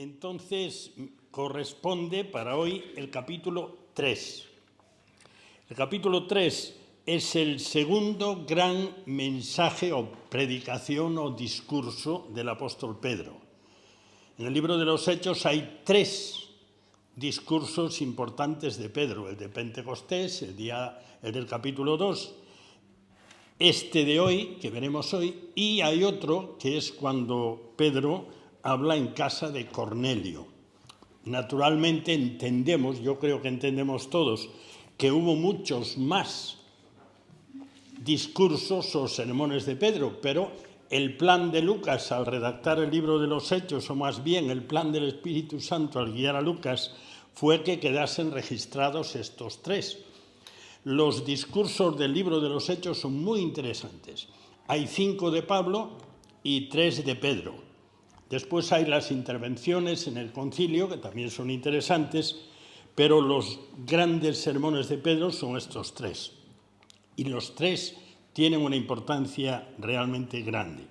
Entonces corresponde para hoy el capítulo 3. El capítulo 3 es el segundo gran mensaje o predicación o discurso del apóstol Pedro. En el libro de los Hechos hay 3 discursos importantes de Pedro: el de Pentecostés, el del capítulo 2, este de hoy, que veremos hoy, y hay otro que es cuando Pedro habla en casa de Cornelio. Naturalmente entendemos, yo creo que entendemos todos, que hubo muchos más discursos o sermones de Pedro, pero el plan de Lucas al redactar el libro de los Hechos, o más bien el plan del Espíritu Santo al guiar a Lucas, fue que quedasen registrados estos 3. Los discursos del libro de los Hechos son muy interesantes. Hay 5 de Pablo y 3 de Pedro. Después hay las intervenciones en el concilio, que también son interesantes, pero los grandes sermones de Pedro son estos 3. Y los 3 tienen una importancia realmente grande.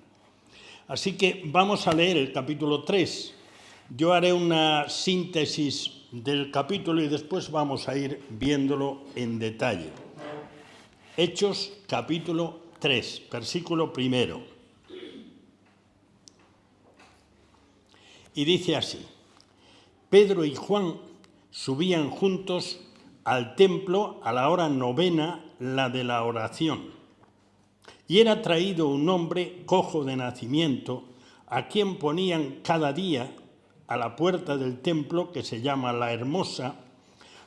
Así que vamos a leer el capítulo 3. Yo haré una síntesis del capítulo y después vamos a ir viéndolo en detalle. Hechos, capítulo 3, versículo 1. Y dice así: Pedro y Juan subían juntos al templo a la hora 9, la de la oración. Y era traído un hombre cojo de nacimiento, a quien ponían cada día a la puerta del templo, que se llama La Hermosa,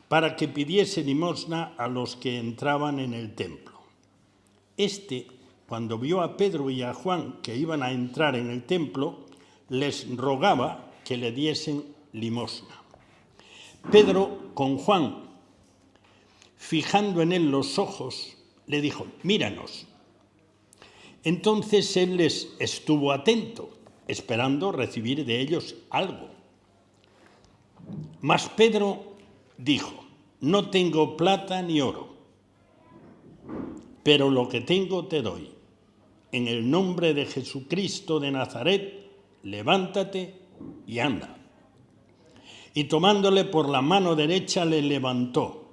para que pidiese limosna a los que entraban en el templo. Este, cuando vio a Pedro y a Juan que iban a entrar en el templo, les rogaba que le diesen limosna. Pedro, con Juan, fijando en él los ojos, le dijo: míranos. Entonces él les estuvo atento, esperando recibir de ellos algo. Mas Pedro dijo: no tengo plata ni oro, pero lo que tengo te doy. En el nombre de Jesucristo de Nazaret, levántate y anda. Y tomándole por la mano derecha le levantó,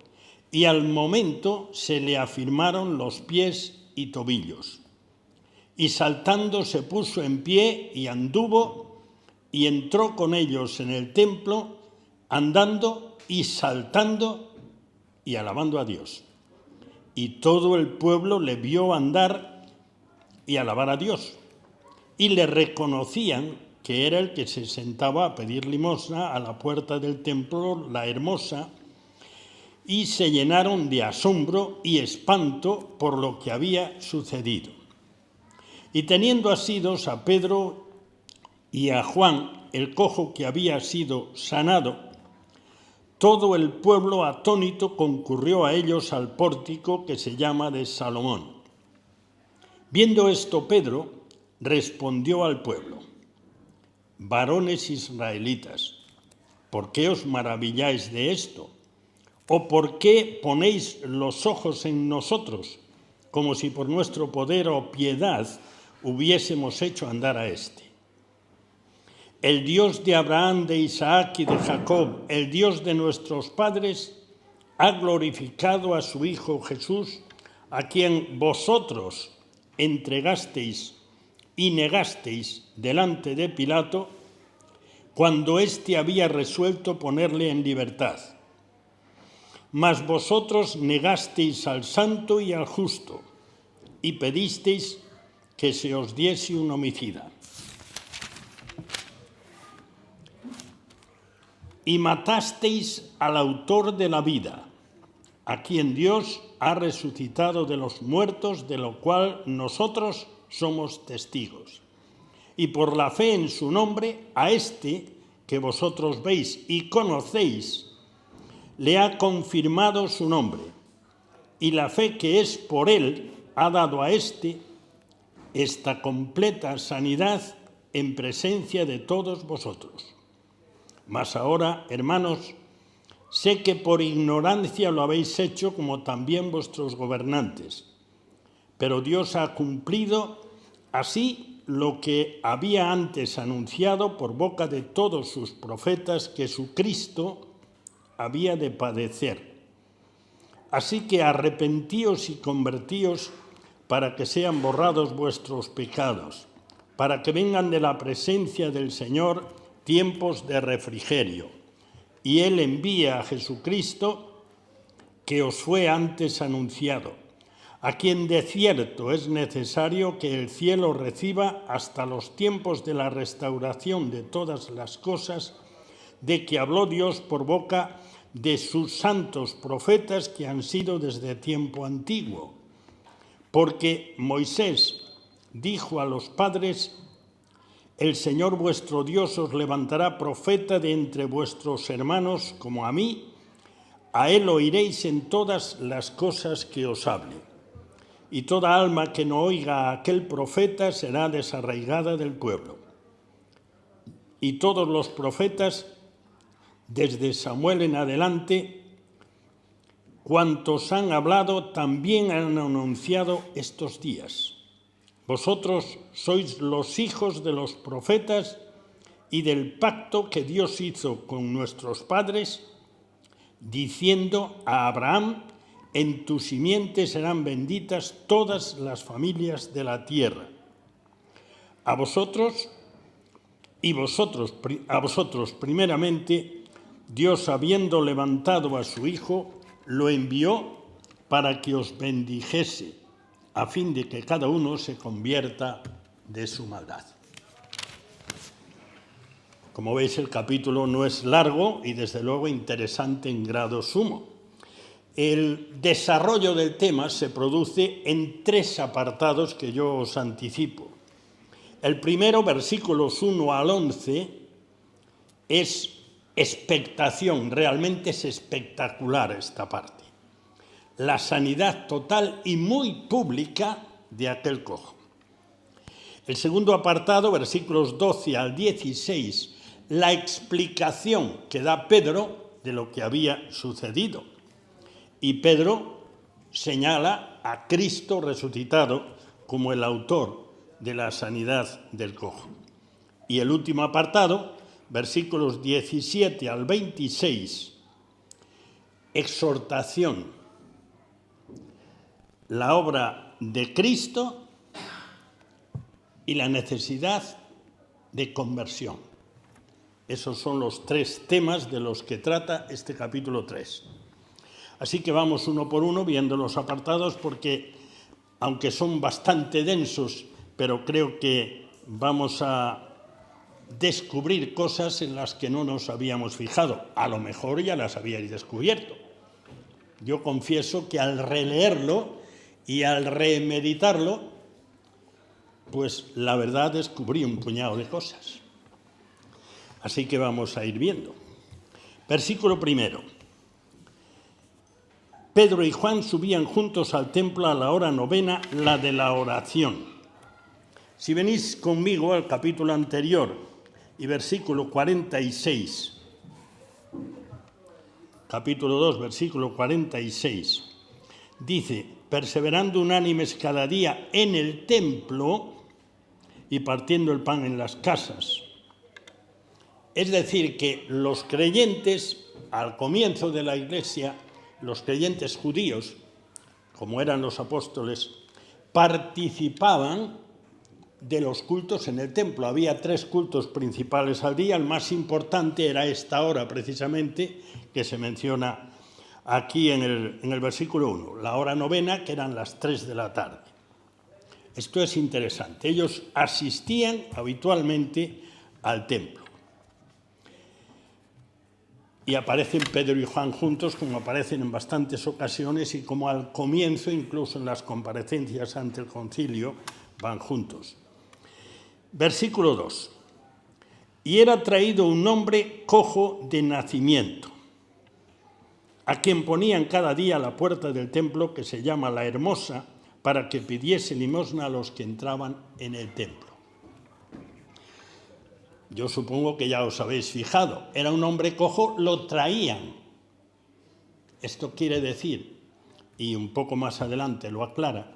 y al momento se le afirmaron los pies y tobillos. Y saltando se puso en pie y anduvo, y entró con ellos en el templo, andando y saltando y alabando a Dios. Y todo el pueblo le vio andar y alabar a Dios, y le reconocían que era el que se sentaba a pedir limosna a la puerta del templo, La Hermosa, y se llenaron de asombro y espanto por lo que había sucedido. Y teniendo asidos a Pedro y a Juan, el cojo que había sido sanado, todo el pueblo atónito concurrió a ellos al pórtico que se llama de Salomón. Viendo esto, Pedro respondió al pueblo: varones israelitas, ¿por qué os maravilláis de esto? ¿O por qué ponéis los ojos en nosotros, como si por nuestro poder o piedad hubiésemos hecho andar a este? El Dios de Abraham, de Isaac y de Jacob, el Dios de nuestros padres, ha glorificado a su Hijo Jesús, a quien vosotros entregasteis y negasteis delante de Pilato, cuando éste había resuelto ponerle en libertad. Mas vosotros negasteis al santo y al justo, y pedisteis que se os diese un homicida. Y matasteis al autor de la vida, a quien Dios ha resucitado de los muertos, de lo cual nosotros somos testigos. Y por la fe en su nombre, a este que vosotros veis y conocéis, le ha confirmado su nombre. Y la fe que es por él ha dado a este esta completa sanidad en presencia de todos vosotros. Mas ahora, hermanos, sé que por ignorancia lo habéis hecho, como también vuestros gobernantes. Pero Dios ha cumplido así lo que había antes anunciado por boca de todos sus profetas, que su Cristo había de padecer. Así que arrepentíos y convertíos para que sean borrados vuestros pecados, para que vengan de la presencia del Señor tiempos de refrigerio. Y Él envía a Jesucristo, que os fue antes anunciado, a quien de cierto es necesario que el cielo reciba hasta los tiempos de la restauración de todas las cosas, de que habló Dios por boca de sus santos profetas que han sido desde tiempo antiguo. Porque Moisés dijo a los padres: el Señor vuestro Dios os levantará profeta de entre vuestros hermanos como a mí, a él oiréis en todas las cosas que os hable. Y toda alma que no oiga a aquel profeta será desarraigada del pueblo. Y todos los profetas, desde Samuel en adelante, cuantos han hablado, también han anunciado estos días. Vosotros sois los hijos de los profetas y del pacto que Dios hizo con nuestros padres, diciendo a Abraham: en tu simiente serán benditas todas las familias de la tierra. A vosotros primeramente, Dios, habiendo levantado a su Hijo, lo envió para que os bendijese, a fin de que cada uno se convierta de su maldad. Como veis, el capítulo no es largo y desde luego interesante en grado sumo. El desarrollo del tema se produce en 3 apartados que yo os anticipo. El primero, versículos 1 al 11, es expectación, realmente es espectacular esta parte. La sanidad total y muy pública de aquel cojo. El segundo apartado, versículos 12 al 16, la explicación que da Pedro de lo que había sucedido. Y Pedro señala a Cristo resucitado como el autor de la sanidad del cojo. Y el último apartado, versículos 17 al 26, exhortación, la obra de Cristo y la necesidad de conversión. Esos son los 3 temas de los que trata este capítulo 3. Así que vamos uno por uno viendo los apartados porque, aunque son bastante densos, pero creo que vamos a descubrir cosas en las que no nos habíamos fijado. A lo mejor ya las habíais descubierto. Yo confieso que al releerlo y al remeditarlo, pues la verdad descubrí un puñado de cosas. Así que vamos a ir viendo. Versículo 1. Pedro y Juan subían juntos al templo a la hora 9, la de la oración. Si venís conmigo al capítulo anterior y versículo 46, capítulo 2, versículo 46, dice: perseverando unánimes cada día en el templo y partiendo el pan en las casas. Es decir, que los creyentes, al comienzo de la Iglesia, los creyentes judíos, como eran los apóstoles, participaban de los cultos en el templo. Había 3 cultos principales al día. El más importante era esta hora, precisamente, que se menciona aquí en el versículo 1, la hora 9, que eran las 3 de la tarde. Esto es interesante. Ellos asistían habitualmente al templo. Y aparecen Pedro y Juan juntos, como aparecen en bastantes ocasiones, y como al comienzo, incluso en las comparecencias ante el concilio, van juntos. Versículo 2. Y era traído un hombre cojo de nacimiento, a quien ponían cada día a la puerta del templo, que se llama La Hermosa, para que pidiese limosna a los que entraban en el templo. Yo supongo que ya os habéis fijado. Era un hombre cojo, lo traían. Esto quiere decir, y un poco más adelante lo aclara,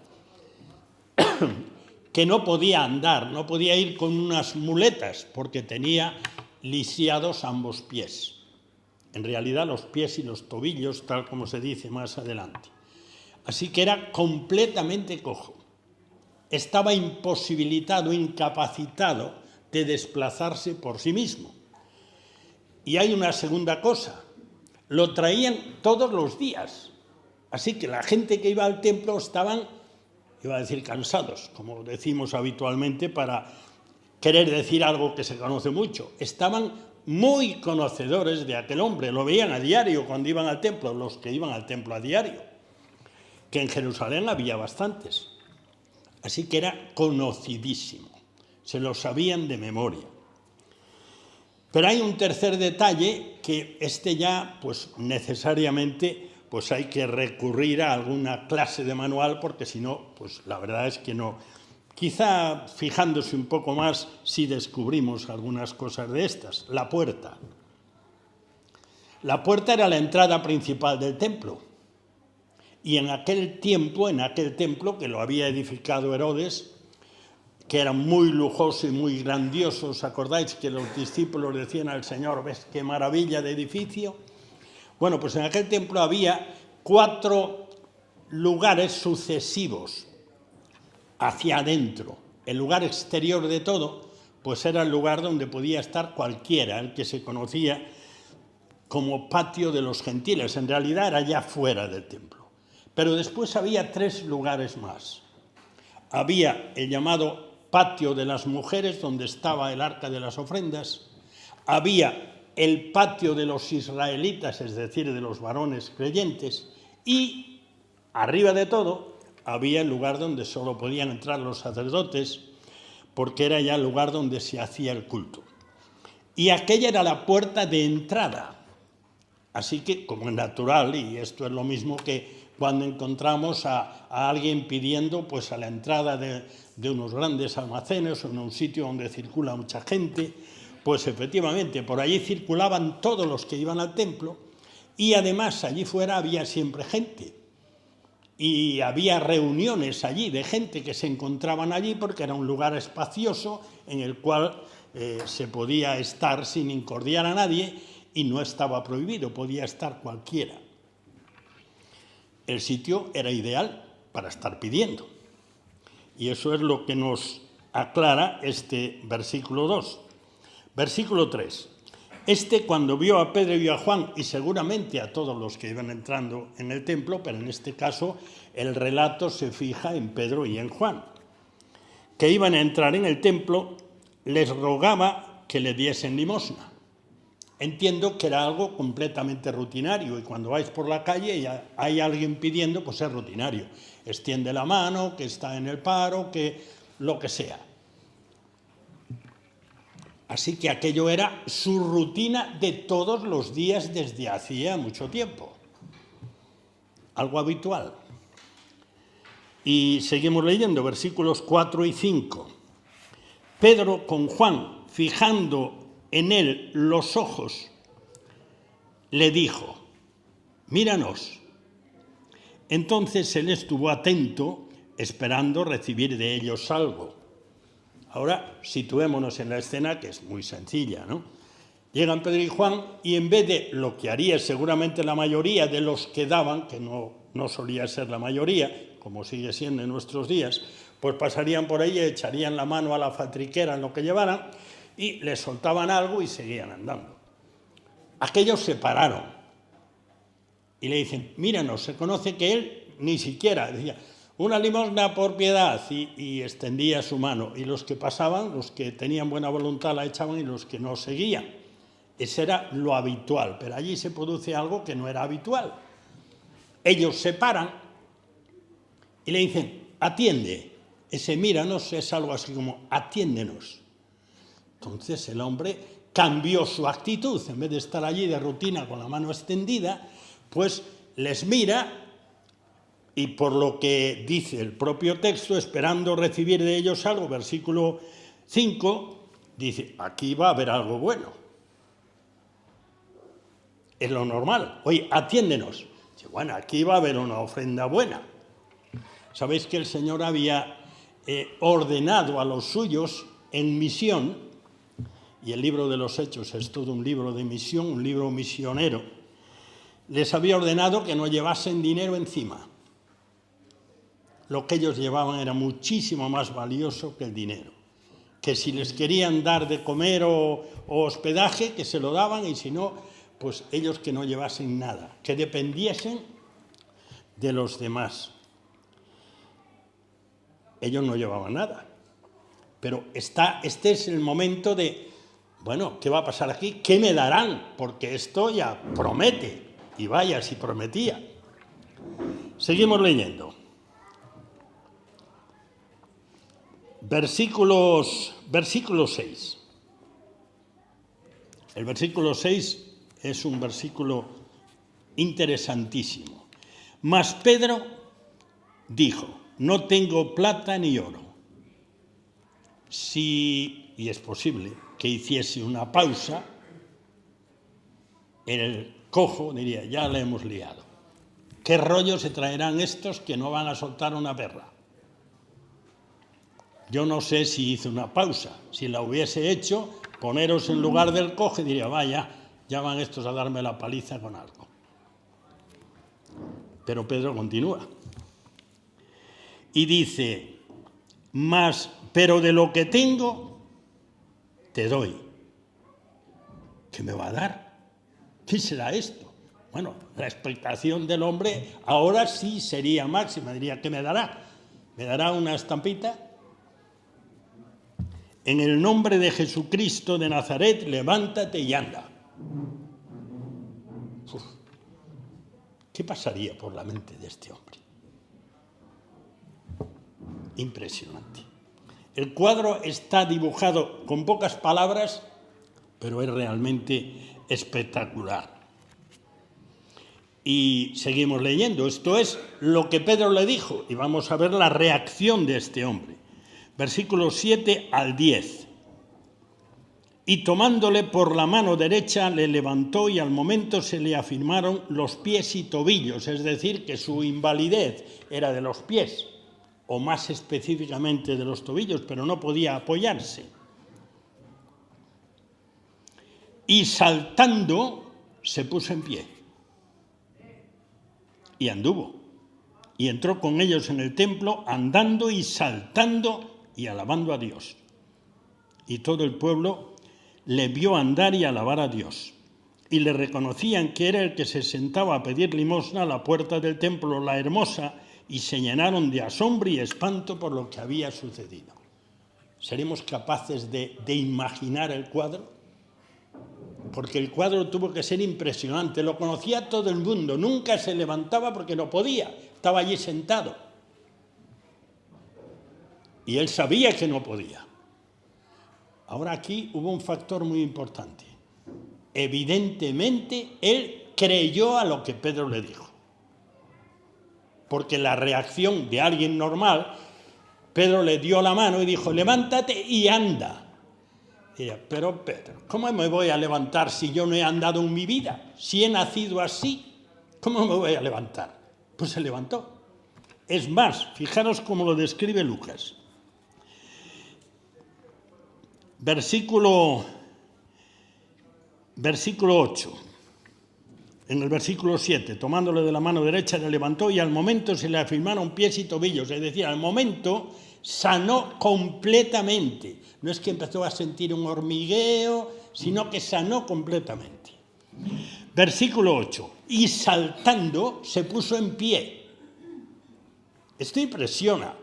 que no podía andar, no podía ir con unas muletas porque tenía lisiados ambos pies. En realidad los pies y los tobillos, tal como se dice más adelante. Así que era completamente cojo. Estaba imposibilitado, incapacitado de desplazarse por sí mismo. Y hay una segunda cosa, lo traían todos los días. Así que la gente que iba al templo estaban, iba a decir cansados, como decimos habitualmente para querer decir algo que se conoce mucho. Estaban muy conocedores de aquel hombre, lo veían a diario cuando iban al templo, los que iban al templo a diario, que en Jerusalén había bastantes. Así que era conocidísimo, se lo sabían de memoria. Pero hay un tercer detalle que ya, pues necesariamente, pues hay que recurrir a alguna clase de manual porque si no, pues la verdad es que no. Quizá fijándose un poco más si descubrimos algunas cosas de estas. La puerta. La puerta era la entrada principal del templo. Y en aquel templo que lo había edificado Herodes, que era muy lujoso y muy grandioso, ¿os acordáis que los discípulos decían al Señor, ves qué maravilla de edificio? Bueno, pues en aquel templo había 4 lugares sucesivos hacia adentro. El lugar exterior de todo, pues era el lugar donde podía estar cualquiera, el que se conocía como patio de los gentiles. En realidad era ya fuera del templo. Pero después había 3 lugares más. Había el llamado patio de las mujeres, donde estaba el arca de las ofrendas. Había el patio de los israelitas, es decir, de los varones creyentes. Y arriba de todo había el lugar donde solo podían entrar los sacerdotes, porque era ya el lugar donde se hacía el culto. Y aquella era la puerta de entrada. Así que, como es natural, y esto es lo mismo que cuando encontramos a alguien pidiendo pues a la entrada de unos grandes almacenes o en un sitio donde circula mucha gente, pues efectivamente por allí circulaban todos los que iban al templo y además allí fuera había siempre gente. Y había reuniones allí de gente que se encontraban allí porque era un lugar espacioso en el cual se podía estar sin incordiar a nadie y no estaba prohibido, podía estar cualquiera. El sitio era ideal para estar pidiendo. Y eso es lo que nos aclara este versículo 2. Versículo 3. Cuando vio a Pedro y a Juan, y seguramente a todos los que iban entrando en el templo, pero en este caso el relato se fija en Pedro y en Juan, que iban a entrar en el templo, les rogaba que le diesen limosna. Entiendo que era algo completamente rutinario y cuando vais por la calle y hay alguien pidiendo, pues es rutinario. Extiende la mano, que está en el paro, que lo que sea. Así que aquello era su rutina de todos los días desde hacía mucho tiempo. Algo habitual. Y seguimos leyendo versículos 4 y 5. Pedro con Juan, fijando en él los ojos, le dijo, míranos. Entonces él estuvo atento, esperando recibir de ellos algo. Ahora situémonos en la escena, que es muy sencilla, ¿no? Llegan Pedro y Juan y en vez de lo que haría seguramente la mayoría de los que daban, que no solía ser la mayoría, como sigue siendo en nuestros días, pues pasarían por ahí, echarían la mano a la faltriquera en lo que llevaran y les soltaban algo y seguían andando. Aquellos se pararon y le dicen, míranos, se conoce que él ni siquiera decía, una limosna por piedad, y extendía su mano. Y los que pasaban, los que tenían buena voluntad la echaban y los que no seguían. Ese era lo habitual, pero allí se produce algo que no era habitual. Ellos se paran y le dicen, atiende. Ese míranos es algo así como, atiéndenos. Entonces el hombre cambió su actitud, en vez de estar allí de rutina con la mano extendida, pues les mira y por lo que dice el propio texto, esperando recibir de ellos algo, versículo 5, dice, aquí va a haber algo bueno. Es lo normal. Oye, atiéndenos. Dice, bueno, aquí va a haber una ofrenda buena. Sabéis que el Señor había ordenado a los suyos en misión, y el libro de los Hechos es todo un libro de misión, un libro misionero, les había ordenado que no llevasen dinero encima. Lo que ellos llevaban era muchísimo más valioso que el dinero. Que si les querían dar de comer o hospedaje, que se lo daban, y si no, pues ellos que no llevasen nada, que dependiesen de los demás. Ellos no llevaban nada. Pero este es el momento de, bueno, ¿qué va a pasar aquí? ¿Qué me darán? Porque esto ya promete. Y vaya si prometía. Seguimos leyendo. Versículo 6. El versículo 6 es un versículo interesantísimo. Mas Pedro dijo, no tengo plata ni oro. Y es posible que hiciese una pausa, el cojo diría, ya le hemos liado. ¿Qué rollo se traerán estos que no van a soltar una perra? Yo no sé si hizo una pausa. Si la hubiese hecho, poneros en lugar del cojo y diría, vaya, ya van estos a darme la paliza con algo. Pero Pedro continúa. Y dice, pero de lo que tengo, te doy. ¿Qué me va a dar? ¿Qué será esto? Bueno, la expectación del hombre ahora sí sería máxima. Diría, ¿qué me dará? ¿Me dará una estampita? En el nombre de Jesucristo de Nazaret, levántate y anda. Uf, ¿qué pasaría por la mente de este hombre? Impresionante. El cuadro está dibujado con pocas palabras, pero es realmente espectacular. Y seguimos leyendo. Esto es lo que Pedro le dijo, y vamos a ver la reacción de este hombre. Versículos 7 al 10. Y tomándole por la mano derecha le levantó y al momento se le afirmaron los pies y tobillos, es decir, que su invalidez era de los pies, o más específicamente de los tobillos, pero no podía apoyarse. Y saltando se puso en pie y anduvo. Y entró con ellos en el templo andando y saltando y alabando a Dios. Y todo el pueblo le vio andar y alabar a Dios. Y le reconocían que era el que se sentaba a pedir limosna a la puerta del templo, la Hermosa, y se llenaron de asombro y espanto por lo que había sucedido. ¿Seremos capaces de imaginar el cuadro? Porque el cuadro tuvo que ser impresionante. Lo conocía todo el mundo. Nunca se levantaba porque no podía. Estaba allí sentado. Y él sabía que no podía. Ahora aquí hubo un factor muy importante. Evidentemente, él creyó a lo que Pedro le dijo. Porque la reacción de alguien normal, Pedro le dio la mano y dijo, levántate y anda. Y diría, pero Pedro, ¿cómo me voy a levantar si yo no he andado en mi vida? Si he nacido así, ¿cómo me voy a levantar? Pues se levantó. Es más, fijaros cómo lo describe Lucas. Versículo 8. En el versículo 7, tomándole de la mano derecha, le levantó y al momento se le afirmaron pies y tobillos. Es decir, al momento sanó completamente. No es que empezó a sentir un hormigueo, sino que sanó completamente. Versículo 8. Y saltando se puso en pie. Esto impresiona.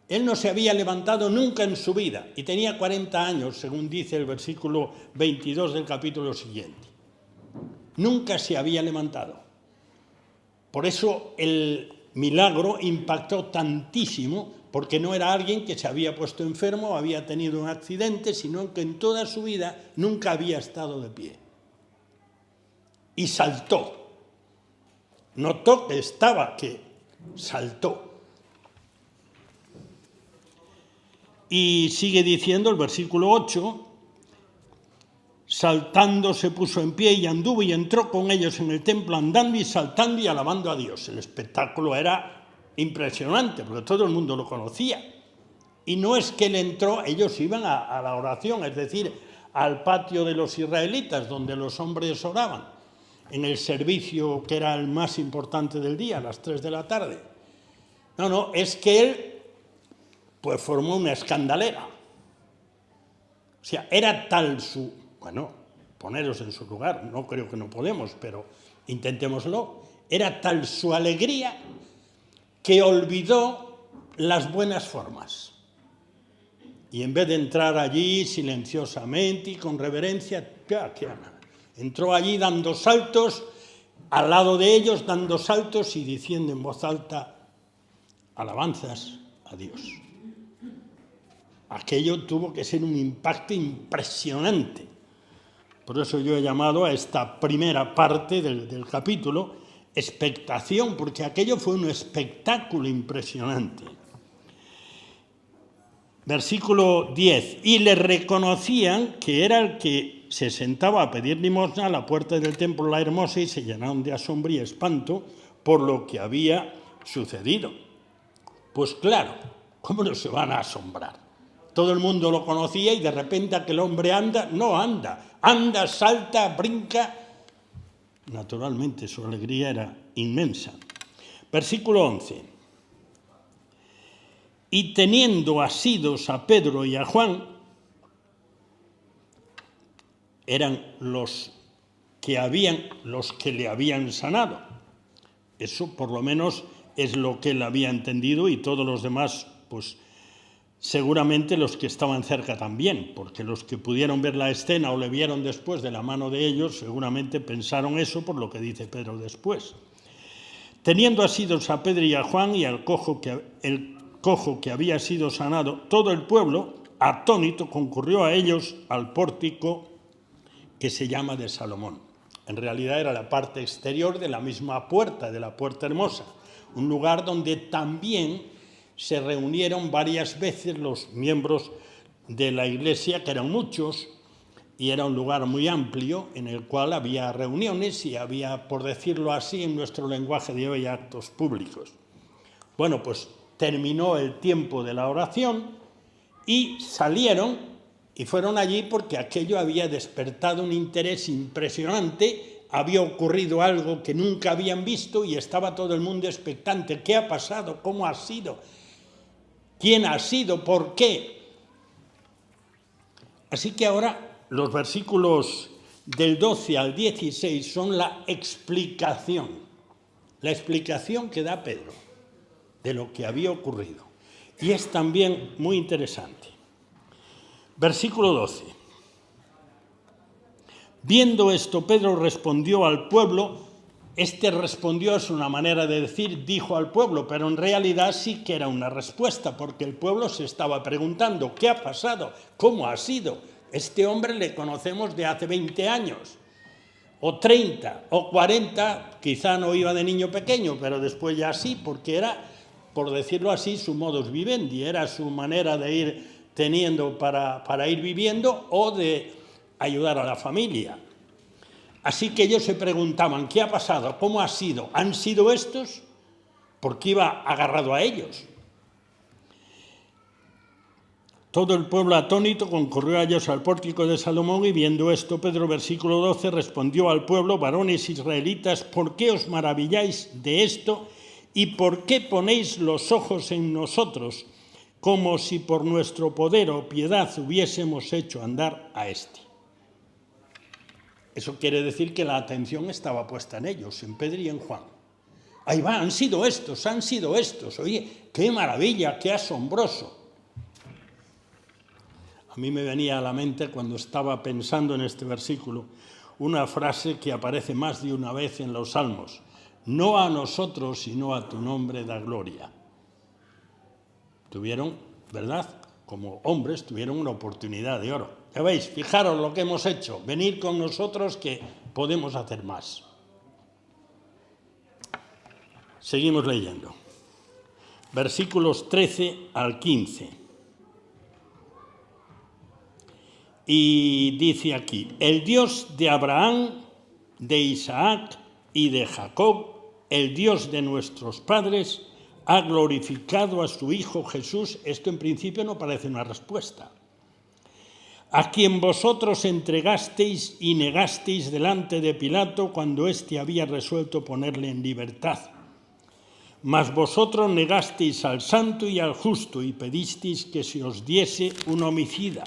Él no se había levantado nunca en su vida y tenía 40 años, según dice el versículo 22 del capítulo siguiente. Nunca se había levantado. Por eso el milagro impactó tantísimo, porque no era alguien que se había puesto enfermo o había tenido un accidente, sino que en toda su vida nunca había estado de pie. Y saltó. Notó que estaba, que saltó. Y sigue diciendo el versículo 8, saltando se puso en pie y anduvo y entró con ellos en el templo andando y saltando y alabando a Dios. El espectáculo era impresionante porque todo el mundo lo conocía. Y no es que él entró, ellos iban a la oración, es decir, al patio de los israelitas, donde los hombres oraban, en el servicio que era el más importante del día, a las 3 de la tarde. No, es que él pues formó una escandalera. O sea, era tal su... Bueno, poneros en su lugar, no creo que no podemos, pero intentémoslo. Era tal su alegría que olvidó las buenas formas. Y en vez de entrar allí silenciosamente y con reverencia, entró allí dando saltos, al lado de ellos dando saltos y diciendo en voz alta alabanzas a Dios. Aquello tuvo que ser un impacto impresionante. Por eso yo he llamado a esta primera parte del capítulo expectación, porque aquello fue un espectáculo impresionante. Versículo 10. Y le reconocían que era el que se sentaba a pedir limosna a la puerta del templo la hermosa, y se llenaron de asombro y espanto por lo que había sucedido. Pues claro, ¿cómo no se van a asombrar? Todo el mundo lo conocía y de repente aquel hombre anda, salta, brinca. Naturalmente su alegría era inmensa. Versículo 11. Y teniendo asidos a Pedro y a Juan, eran los que le habían sanado. Eso por lo menos es lo que él había entendido, y todos los demás, pues seguramente los que estaban cerca también, porque los que pudieron ver la escena o le vieron después de la mano de ellos, seguramente pensaron eso por lo que dice Pedro después. Teniendo asidos a Pedro y a Juan y al cojo que había sido sanado, todo el pueblo, atónito, concurrió a ellos al pórtico que se llama de Salomón. En realidad era la parte exterior de la misma puerta, de la puerta hermosa, un lugar donde también se reunieron varias veces los miembros de la iglesia, que eran muchos, y era un lugar muy amplio en el cual había reuniones y había, por decirlo así, en nuestro lenguaje de hoy, actos públicos. Bueno, pues terminó el tiempo de la oración y salieron y fueron allí porque aquello había despertado un interés impresionante, había ocurrido algo que nunca habían visto y estaba todo el mundo expectante. ¿Qué ha pasado? ¿Cómo ha sido? ¿Quién ha sido? ¿Por qué? Así que ahora los versículos del 12 al 16 son la explicación que da Pedro de lo que había ocurrido. Y es también muy interesante. Versículo 12. Viendo esto, Pedro respondió al pueblo. Respondió es una manera de decir, dijo al pueblo, pero en realidad sí que era una respuesta, porque el pueblo se estaba preguntando, ¿qué ha pasado? ¿Cómo ha sido? Este hombre le conocemos de hace 20 años, o 30, o 40, quizá no iba de niño pequeño, pero después ya sí, porque era, por decirlo así, su modus vivendi, era su manera de ir teniendo para ir viviendo o de ayudar a la familia. Así que ellos se preguntaban, ¿qué ha pasado? ¿Cómo ha sido? ¿Han sido estos? Porque iba agarrado a ellos. Todo el pueblo atónito concurrió a ellos al pórtico de Salomón, y viendo esto, Pedro, versículo 12, respondió al pueblo, varones israelitas, ¿por qué os maravilláis de esto? ¿Y por qué ponéis los ojos en nosotros, como si por nuestro poder o piedad hubiésemos hecho andar a este? Eso quiere decir que la atención estaba puesta en ellos, en Pedro y en Juan. Ahí va, han sido estos. Oye, qué maravilla, qué asombroso. A mí me venía a la mente, cuando estaba pensando en este versículo, una frase que aparece más de una vez en los Salmos. No a nosotros, sino a tu nombre da gloria. Tuvieron, ¿verdad? Como hombres, tuvieron una oportunidad de oro. Ya veis, fijaros lo que hemos hecho. Venid con nosotros que podemos hacer más. Seguimos leyendo. Versículos 13 al 15. Y dice aquí, el Dios de Abraham, de Isaac y de Jacob, el Dios de nuestros padres, ha glorificado a su Hijo Jesús. Esto en principio no parece una respuesta. A quien vosotros entregasteis y negasteis delante de Pilato cuando éste había resuelto ponerle en libertad. Mas vosotros negasteis al santo y al justo y pedisteis que se os diese un homicida.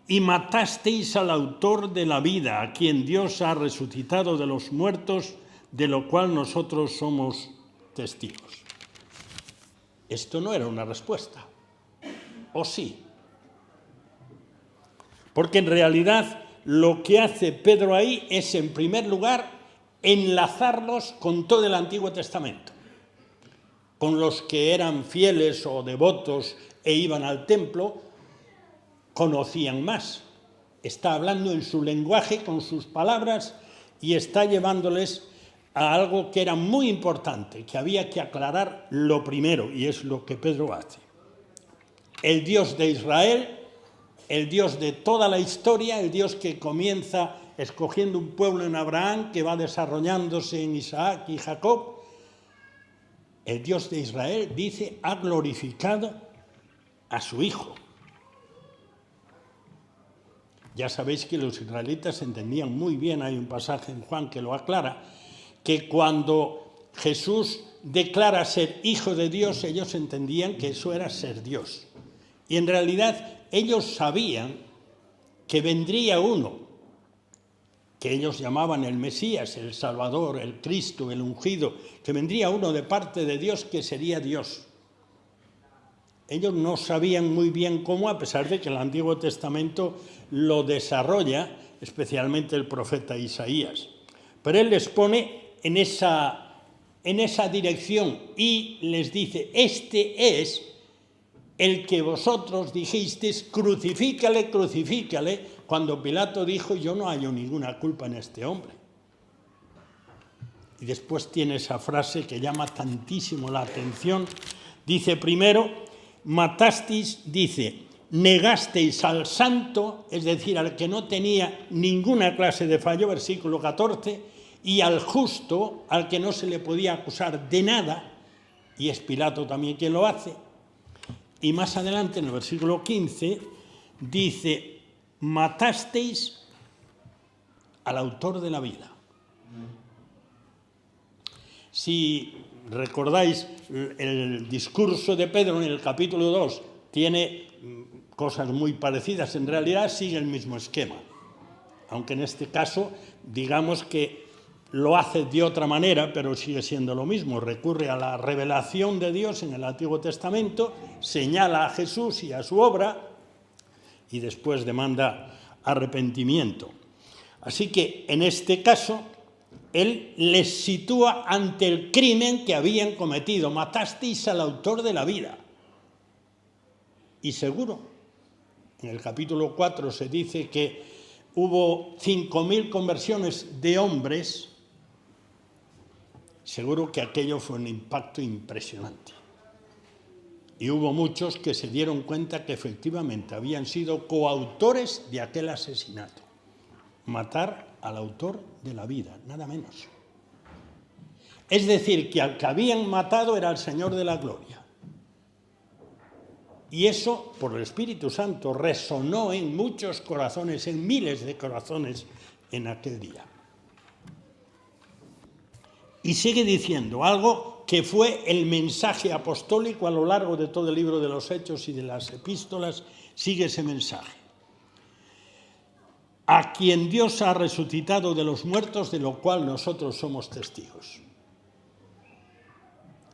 Y matasteis al autor de la vida, a quien Dios ha resucitado de los muertos, de lo cual nosotros somos testigos. Esto no era una respuesta, ¿o sí? Porque en realidad lo que hace Pedro ahí es, en primer lugar, enlazarlos con todo el Antiguo Testamento, con los que eran fieles o devotos e iban al templo, conocían más. Está hablando en su lenguaje, con sus palabras, y está llevándoles a algo que era muy importante, que había que aclarar lo primero, y es lo que Pedro hace. El Dios de Israel, el Dios de toda la historia, el Dios que comienza escogiendo un pueblo en Abraham, que va desarrollándose en Isaac y Jacob, el Dios de Israel, dice, ha glorificado a su Hijo. Ya sabéis que los israelitas entendían muy bien, hay un pasaje en Juan que lo aclara, que cuando Jesús declara ser Hijo de Dios, ellos entendían que eso era ser Dios. Y en realidad ellos sabían que vendría uno, que ellos llamaban el Mesías, el Salvador, el Cristo, el ungido, que vendría uno de parte de Dios que sería Dios. Ellos no sabían muy bien cómo, a pesar de que el Antiguo Testamento lo desarrolla, especialmente el profeta Isaías. Pero él les pone en esa dirección y les dice, este es el que vosotros dijisteis, crucifícale, crucifícale, cuando Pilato dijo, yo no hallo ninguna culpa en este hombre. Y después tiene esa frase que llama tantísimo la atención. Dice primero, matasteis, dice, negasteis al santo, es decir, al que no tenía ninguna clase de fallo, versículo 14, y al justo, al que no se le podía acusar de nada, y es Pilato también quien lo hace. Y más adelante, en el versículo 15, dice, matasteis al autor de la vida. Si recordáis, el discurso de Pedro en el capítulo 2 tiene cosas muy parecidas, en realidad sigue el mismo esquema, aunque en este caso digamos que lo hace de otra manera, pero sigue siendo lo mismo. Recurre a la revelación de Dios en el Antiguo Testamento, señala a Jesús y a su obra y después demanda arrepentimiento. Así que en este caso él les sitúa ante el crimen que habían cometido. Matasteis al autor de la vida. Y seguro, en el capítulo 4 se dice que hubo 5.000 conversiones de hombres. Seguro que aquello fue un impacto impresionante. Y hubo muchos que se dieron cuenta que efectivamente habían sido coautores de aquel asesinato. Matar al autor de la vida, nada menos. Es decir, que al que habían matado era el Señor de la Gloria. Y eso, por el Espíritu Santo, resonó en muchos corazones, en miles de corazones en aquel día. Y sigue diciendo algo que fue el mensaje apostólico a lo largo de todo el libro de los Hechos y de las epístolas, sigue ese mensaje. A quien Dios ha resucitado de los muertos, de lo cual nosotros somos testigos.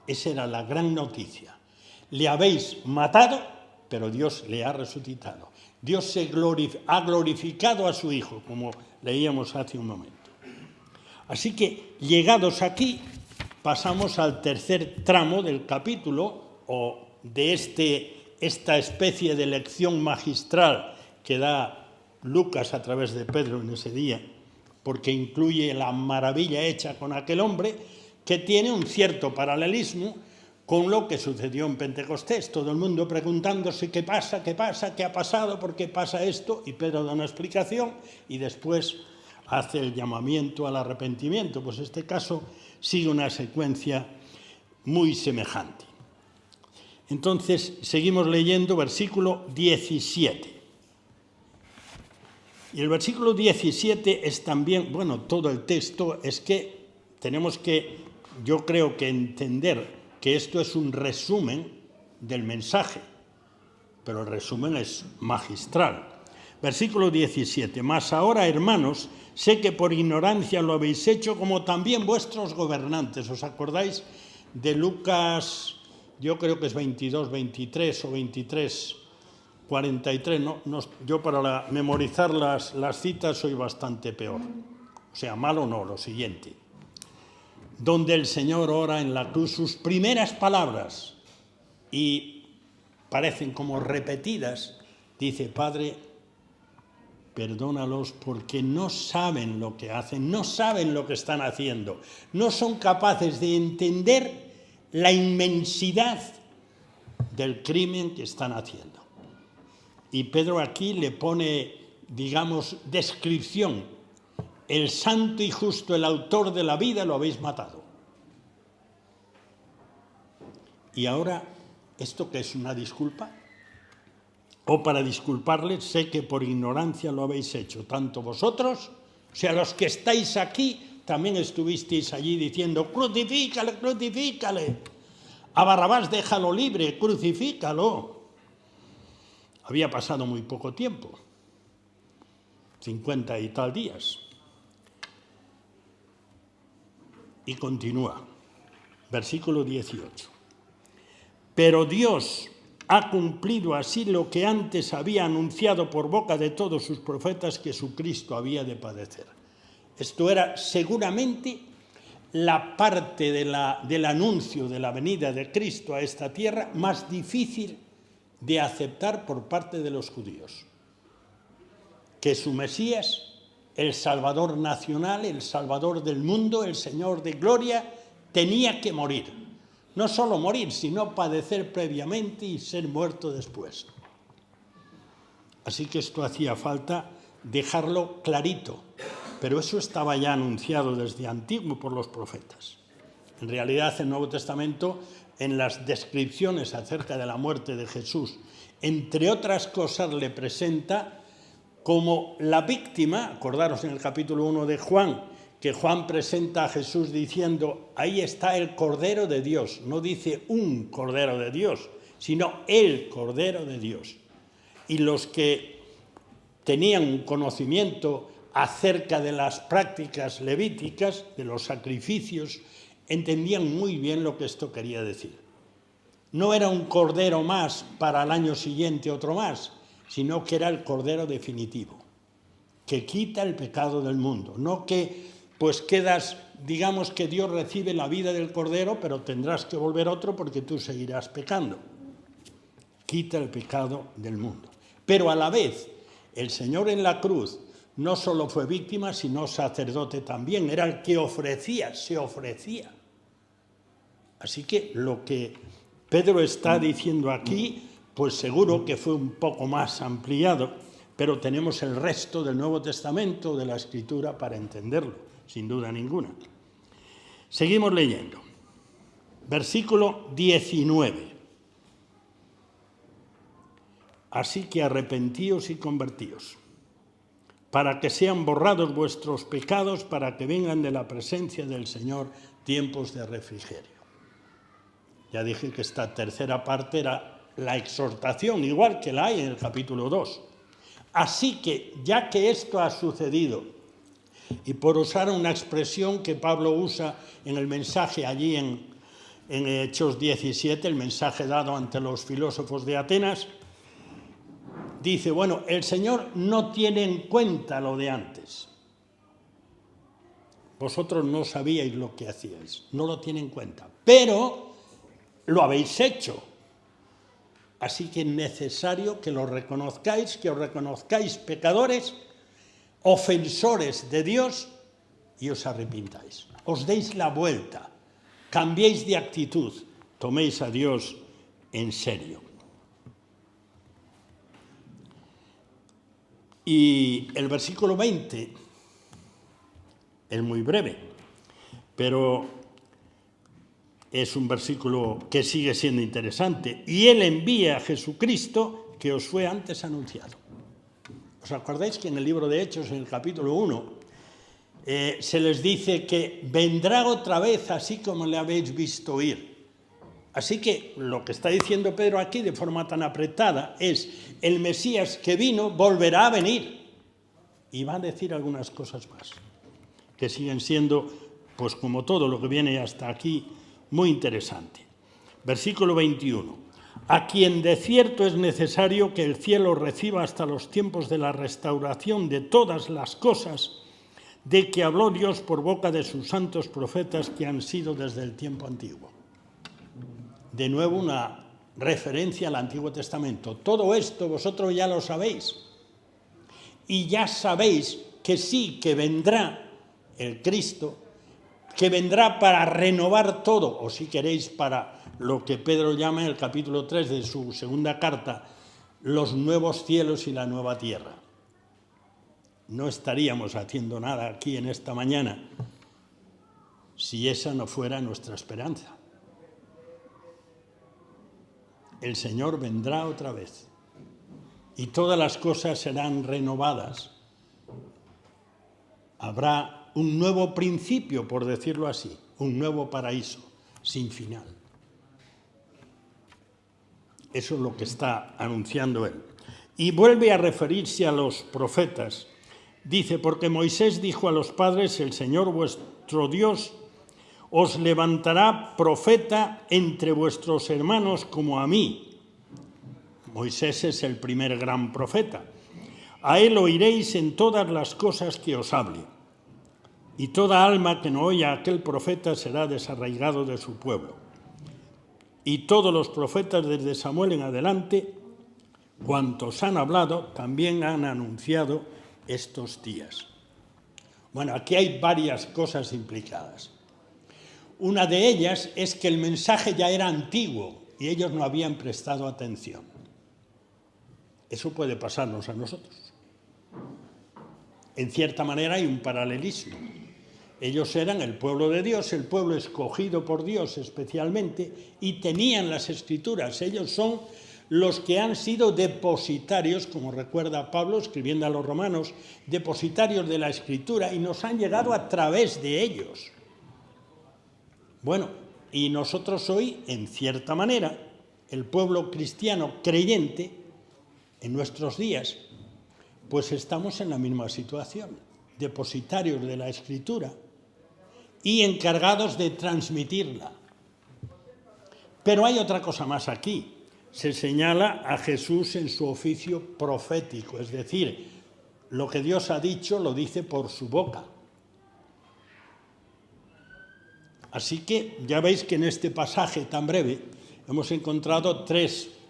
Esa era la gran noticia. Le habéis matado, pero Dios le ha resucitado. Dios ha glorificado a su Hijo, como leíamos hace un momento. Así que, llegados aquí, pasamos al tercer tramo del capítulo, o de esta especie de lección magistral que da Lucas a través de Pedro en ese día, porque incluye la maravilla hecha con aquel hombre, que tiene un cierto paralelismo con lo que sucedió en Pentecostés. Todo el mundo preguntándose qué pasa, qué ha pasado, por qué pasa esto, y Pedro da una explicación y después hace el llamamiento al arrepentimiento. Pues este caso sigue una secuencia muy semejante. Entonces, seguimos leyendo versículo 17. Y el versículo 17 es también, bueno, todo el texto es que tenemos que, yo creo que entender que esto es un resumen del mensaje, pero el resumen es magistral. Versículo 17. Mas ahora, hermanos, sé que por ignorancia lo habéis hecho, como también vuestros gobernantes. ¿Os acordáis de Lucas? Yo creo que es 22, 23 o 23, 43. Yo para memorizar las citas soy bastante peor. O sea, malo no, lo siguiente. Donde el Señor ora en la cruz sus primeras palabras y parecen como repetidas. Dice: Padre, perdónalos porque no saben lo que hacen, no saben lo que están haciendo, no son capaces de entender la inmensidad del crimen que están haciendo. Y Pedro aquí le pone, digamos, descripción: el santo y justo, el autor de la vida, lo habéis matado. Y ahora, ¿esto qué es, una disculpa? O para disculparles, sé que por ignorancia lo habéis hecho, tanto vosotros, o sea, los que estáis aquí, también estuvisteis allí diciendo: crucifícale, crucifícale, a Barrabás déjalo libre, crucifícalo. Había pasado muy poco tiempo, 50 y tal días. Y continúa, versículo 18. Pero Dios ha cumplido así lo que antes había anunciado por boca de todos sus profetas, que su Cristo había de padecer. Esto era seguramente la parte del anuncio de la venida de Cristo a esta tierra más difícil de aceptar por parte de los judíos. Que su Mesías, el Salvador nacional, el Salvador del mundo, el Señor de gloria, tenía que morir. No solo morir, sino padecer previamente y ser muerto después. Así que esto hacía falta dejarlo clarito, pero eso estaba ya anunciado desde antiguo por los profetas. En realidad, el Nuevo Testamento, en las descripciones acerca de la muerte de Jesús, entre otras cosas, le presenta como la víctima. Acordaros en el capítulo 1 de Juan, que Juan presenta a Jesús diciendo: ahí está el Cordero de Dios. No dice un Cordero de Dios, sino el Cordero de Dios. Y los que tenían un conocimiento acerca de las prácticas levíticas, de los sacrificios, entendían muy bien lo que esto quería decir. No era un cordero más para el año siguiente otro más, sino que era el Cordero definitivo, que quita el pecado del mundo. No que pues quedas, digamos que Dios recibe la vida del Cordero, pero tendrás que volver otro porque tú seguirás pecando. Quita el pecado del mundo. Pero a la vez, el Señor en la cruz no solo fue víctima, sino sacerdote también. Era el que ofrecía, se ofrecía. Así que lo que Pedro está diciendo aquí, pues seguro que fue un poco más ampliado, pero tenemos el resto del Nuevo Testamento, de la Escritura, para entenderlo, sin duda ninguna. Seguimos leyendo. Versículo 19. Así que arrepentíos y convertíos, para que sean borrados vuestros pecados, para que vengan de la presencia del Señor tiempos de refrigerio. Ya dije que esta tercera parte era la exhortación, igual que la hay en el capítulo 2. Así que, ya que esto ha sucedido, y por usar una expresión que Pablo usa en el mensaje allí en Hechos 17, el mensaje dado ante los filósofos de Atenas, dice: bueno, el Señor no tiene en cuenta lo de antes. Vosotros no sabíais lo que hacíais, no lo tiene en cuenta, pero lo habéis hecho. Así que es necesario que lo reconozcáis, que os reconozcáis pecadores, ofensores de Dios, y os arrepintáis. Os deis la vuelta, cambiéis de actitud, toméis a Dios en serio. Y el versículo 20 es muy breve, pero es un versículo que sigue siendo interesante. Y Él envía a Jesucristo que os fue antes anunciado. ¿Os acordáis que en el libro de Hechos, en el capítulo 1, se les dice que vendrá otra vez así como le habéis visto ir? Así que lo que está diciendo Pedro aquí de forma tan apretada es: el Mesías que vino volverá a venir. Y va a decir algunas cosas más, que siguen siendo, pues como todo lo que viene hasta aquí, muy interesante. Versículo 21. A quien de cierto es necesario que el cielo reciba hasta los tiempos de la restauración de todas las cosas, de que habló Dios por boca de sus santos profetas que han sido desde el tiempo antiguo. De nuevo una referencia al Antiguo Testamento. Todo esto vosotros ya lo sabéis. Y ya sabéis que sí, que vendrá el Cristo, que vendrá para renovar todo, o si queréis para lo que Pedro llama en el capítulo 3 de su segunda carta, los nuevos cielos y la nueva tierra. No estaríamos haciendo nada aquí en esta mañana si esa no fuera nuestra esperanza. El Señor vendrá otra vez y todas las cosas serán renovadas. Habrá un nuevo principio, por decirlo así, un nuevo paraíso, sin final. Eso es lo que está anunciando él. Y vuelve a referirse a los profetas. Dice: porque Moisés dijo a los padres: el Señor vuestro Dios os levantará profeta entre vuestros hermanos como a mí. Moisés es el primer gran profeta. A él oiréis en todas las cosas que os hable. Y toda alma que no oya a aquel profeta será desarraigado de su pueblo. Y todos los profetas desde Samuel en adelante, cuantos han hablado, también han anunciado estos días. Bueno, aquí hay varias cosas implicadas. Una de ellas es que el mensaje ya era antiguo y ellos no habían prestado atención. Eso puede pasarnos a nosotros. En cierta manera hay un paralelismo. Ellos eran el pueblo de Dios, el pueblo escogido por Dios especialmente, y tenían las Escrituras. Ellos son los que han sido depositarios, como recuerda Pablo escribiendo a los romanos, depositarios de la Escritura, y nos han llegado a través de ellos. Bueno, y nosotros hoy, en cierta manera, el pueblo cristiano creyente, en nuestros días, pues estamos en la misma situación, depositarios de la Escritura y encargados de transmitirla. Pero hay otra cosa más aquí. Se señala a Jesús en su oficio profético, es decir, lo que Dios ha dicho lo dice por su boca. Así que ya veis que en este pasaje tan breve hemos encontrado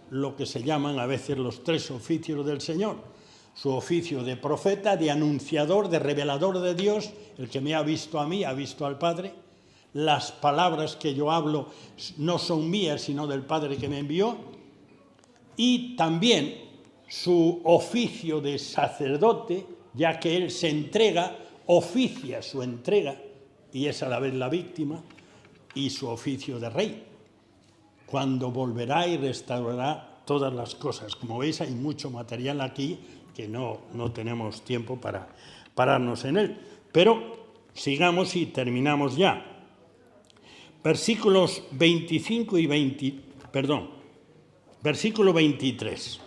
lo que se llaman a veces los tres oficios del Señor. Su oficio de profeta, de anunciador, de revelador de Dios, el que me ha visto a mí, ha visto al Padre. Las palabras que yo hablo no son mías, sino del Padre que me envió. Y también su oficio de sacerdote, ya que él se entrega, oficia su entrega, y es a la vez la víctima, y su oficio de rey, cuando volverá y restaurará todas las cosas. Como veis, hay mucho material aquí que no tenemos tiempo para pararnos en él. Pero sigamos y terminamos ya. Versículos 25 y versículo 23.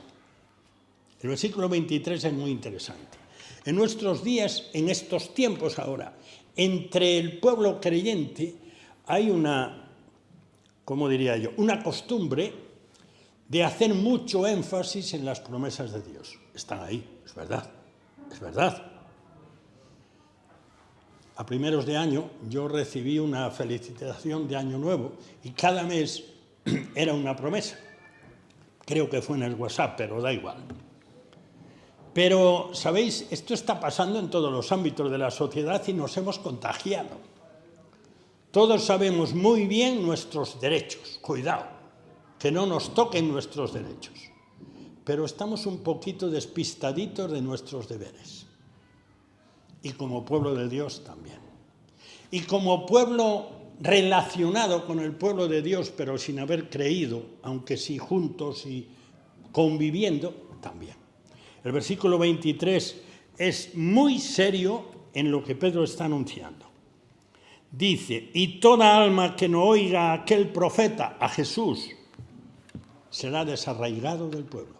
El versículo 23 es muy interesante. En nuestros días, en estos tiempos ahora, entre el pueblo creyente hay una costumbre de hacer mucho énfasis en las promesas de Dios. Están ahí, es verdad, es verdad. A primeros de año yo recibí una felicitación de Año Nuevo y cada mes era una promesa. Creo que fue en el WhatsApp, pero da igual. Pero, ¿sabéis? Esto está pasando en todos los ámbitos de la sociedad y nos hemos contagiado. Todos sabemos muy bien nuestros derechos. Cuidado, que no nos toquen nuestros derechos. Pero estamos un poquito despistaditos de nuestros deberes. Y como pueblo de Dios también. Y como pueblo relacionado con el pueblo de Dios, pero sin haber creído, aunque sí juntos y conviviendo, también. El versículo 23 es muy serio en lo que Pedro está anunciando. Dice, y toda alma que no oiga a aquel profeta, a Jesús, será desarraigado del pueblo.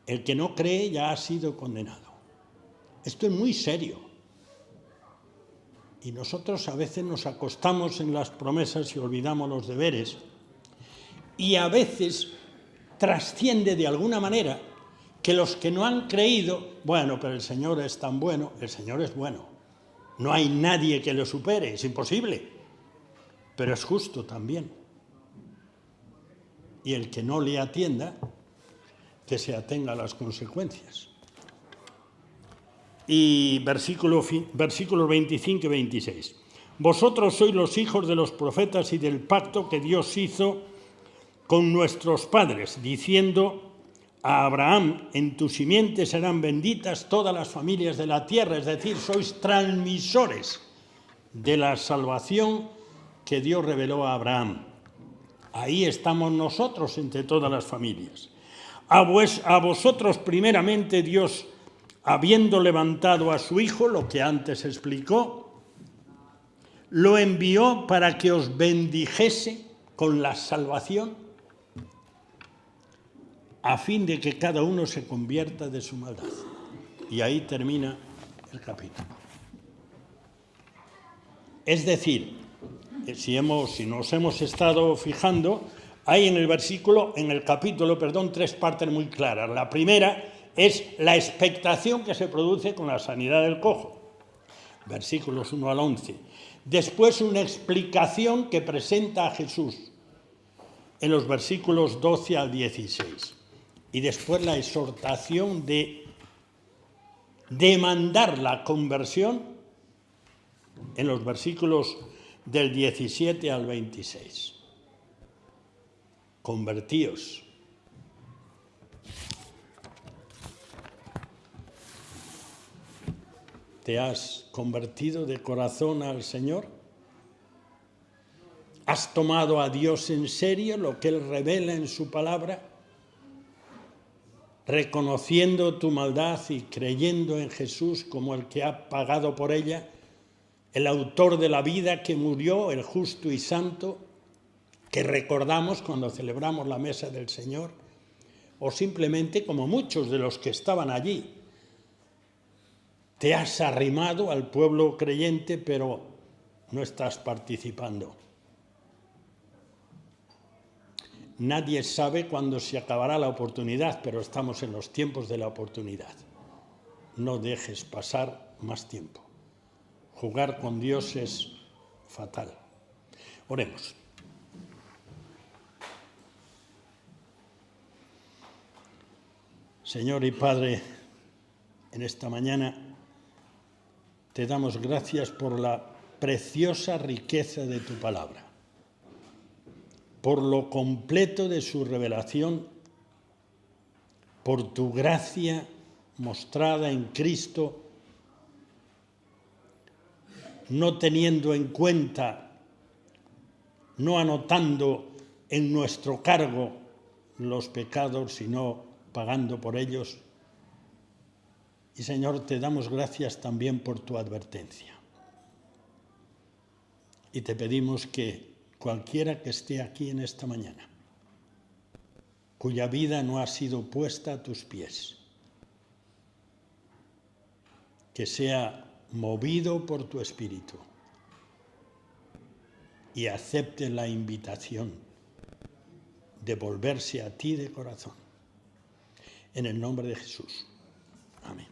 El que no cree ya ha sido condenado. Esto es muy serio. Y nosotros a veces nos acostamos en las promesas y olvidamos los deberes. Y a veces trasciende de alguna manera que los que no han creído, bueno, pero el Señor es tan bueno, el Señor es bueno. No hay nadie que lo supere, es imposible. Pero es justo también. Y el que no le atienda, que se atenga a las consecuencias. Y versículos 25 y 26. Vosotros sois los hijos de los profetas y del pacto que Dios hizo con nuestros padres, diciendo a Abraham, en tu simiente serán benditas todas las familias de la tierra, es decir, sois transmisores de la salvación que Dios reveló a Abraham. Ahí estamos nosotros entre todas las familias. A vosotros primeramente Dios, habiendo levantado a su Hijo, lo que antes explicó, lo envió para que os bendijese con la salvación, a fin de que cada uno se convierta de su maldad. Y ahí termina el capítulo. Es decir, si nos hemos estado fijando, hay en el capítulo, tres partes muy claras. La primera es la expectación que se produce con la sanidad del cojo, versículos 1 al 11. Después una explicación que presenta a Jesús en los versículos 12 al 16. Y después la exhortación de demandar la conversión en los versículos del 17 al 26. Convertíos. ¿Te has convertido de corazón al Señor? ¿Has tomado a Dios en serio, lo que Él revela en su palabra? Reconociendo tu maldad y creyendo en Jesús como el que ha pagado por ella, el autor de la vida que murió, el justo y santo, que recordamos cuando celebramos la mesa del Señor, o simplemente como muchos de los que estaban allí, te has arrimado al pueblo creyente, pero no estás participando. Nadie sabe cuándo se acabará la oportunidad, pero estamos en los tiempos de la oportunidad. No dejes pasar más tiempo. Jugar con Dios es fatal. Oremos. Señor y Padre, en esta mañana te damos gracias por la preciosa riqueza de tu palabra, por lo completo de su revelación, por tu gracia mostrada en Cristo, no teniendo en cuenta, no anotando en nuestro cargo los pecados, sino pagando por ellos. Y Señor, te damos gracias también por tu advertencia. Y te pedimos que cualquiera que esté aquí en esta mañana, cuya vida no ha sido puesta a tus pies, que sea movido por tu Espíritu y acepte la invitación de volverse a ti de corazón. En el nombre de Jesús. Amén.